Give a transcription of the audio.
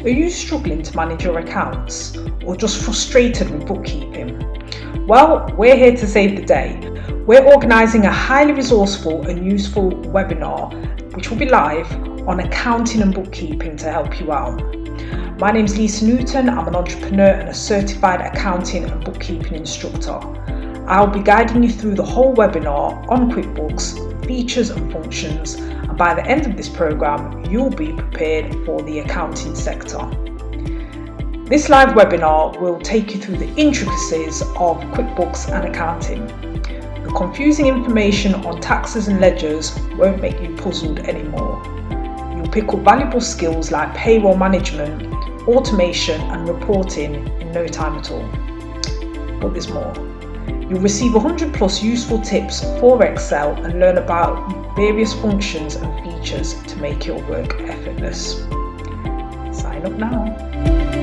Are you struggling to manage your accounts or just frustrated with bookkeeping? Well, we're here to save the day. We're organising a highly resourceful and useful webinar which will be live on accounting and bookkeeping to help you out. My name's Lisa Newton. I'm an entrepreneur and a certified accounting and bookkeeping instructor. I'll be guiding you through the whole webinar on QuickBooks, features and functions, and by the end of this program, you'll be prepared for the accounting sector. This live webinar will take you through the intricacies of QuickBooks and accounting. The confusing information on taxes and ledgers won't make you puzzled anymore. You'll pick up valuable skills like payroll management, automation and reporting in no time at all. But there's more. You'll receive 100 plus useful tips for Excel and learn about various functions and features to make your work effortless. Sign up now.